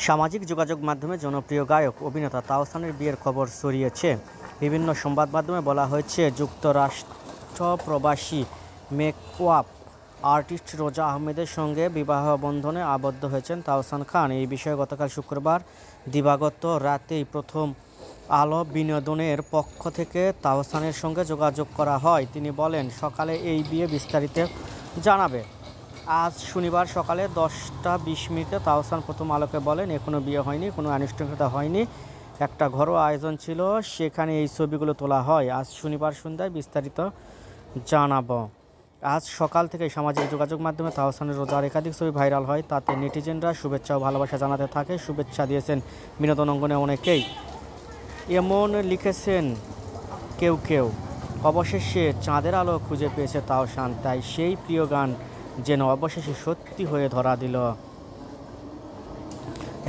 সামাজিক যোগাযোগ মাধ্যমে জনপ্রিয় গায়ক অভিনেতা তাহসানের বিয়ের খবর ছড়িয়েছে। বিভিন্ন সংবাদ মাধ্যমে বলা হয়েছে, যুক্তরাষ্ট্র প্রবাসী মেকআপ আর্টিস্ট রোজা আহমেদের সঙ্গে বিবাহ বন্ধনে আবদ্ধ হয়েছেন তাহসান খান। এই বিষয়ে গতকাল শুক্রবার দিবাগত রাতেই প্রথম আলো বিনোদনের পক্ষ থেকে তাহসানের সঙ্গে যোগাযোগ করা হয়। তিনি বলেন, সকালে এই বিয়ে বিস্তারিত জানাবে। আজ শনিবার সকালে 10টা 20 মিনিটে তাহসান প্রথম আলোকে বলেন, এখনও বিয়ে হয়নি, কোনো আনুষ্ঠানিকতা হয়নি, একটা ঘরোয়া আয়োজন ছিল, সেখানে এই ছবিগুলো তোলা হয়। আজ শনিবার সন্ধ্যায় বিস্তারিত জানাবো। আজ সকাল থেকে সামাজিক যোগাযোগ মাধ্যমে তাহসানের রোজার একাধিক ছবি ভাইরাল হয়। তাতে নেটিজেনরা শুভেচ্ছা ও ভালোবাসা জানাতে থাকে। শুভেচ্ছা দিয়েছেন বিনোদন অঙ্গনে অনেকেই। এমন লিখেছেন কেউ, অবশেষে চাঁদের আলো খুঁজে পেয়েছে তাহসান, তাই সেই প্রিয় গান যেন অবশেষে সত্যি হয়ে ধরা দিল।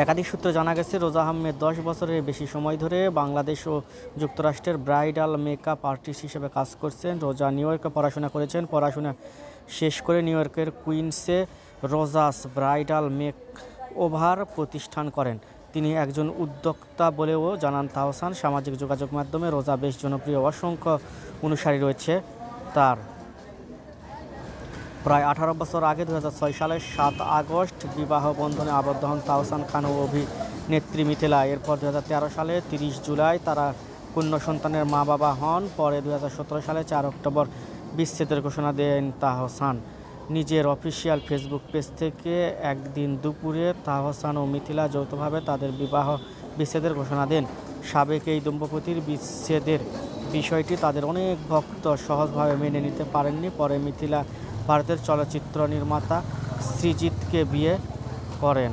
একাধিক সূত্রে জানা গেছে, রোজা আহমেদ 10 বছরের বেশি সময় ধরে বাংলাদেশ ও যুক্তরাষ্ট্রের ব্রাইডাল মেকআপ আর্টিস্ট হিসেবে কাজ করছেন। রোজা নিউ ইয়র্কে পড়াশোনা করেছেন। পড়াশোনা শেষ করে নিউ ইয়র্কের কুইন্সে রোজাস ব্রাইডাল মেকওভার প্রতিষ্ঠান করেন। তিনি একজন উদ্যোক্তা বলেও জানান তাহসান। সামাজিক যোগাযোগ মাধ্যমে রোজা বেশ জনপ্রিয়, অসংখ্য অনুসারী রয়েছে তার। প্রায় 18 বছর আগে 2006 সালের 7 আগস্ট বিবাহ বন্ধনে আবদ্ধ হন তাহসান খান ও অভিনেত্রী মিথিলা। এরপর 2013 সালে 30 জুলাই তারা কন্যা সন্তানের মা বাবা হন। পরে 2017 সালে 4 অক্টোবর বিচ্ছেদের ঘোষণা দেন তাহসান। নিজের অফিসিয়াল ফেসবুক পেজ থেকে একদিন দুপুরে তাহসান ও মিথিলা যৌথভাবে তাদের বিবাহ বিচ্ছেদের ঘোষণা দেন। সাবেক এই দম্পতির বিচ্ছেদের বিষয়টি তাদের অনেক ভক্ত সহজভাবে মেনে নিতে পারেননি। পরে মিথিলা ভারতের চলচ্চিত্র নির্মাতা সৃজিতকে বিয়ে করেন।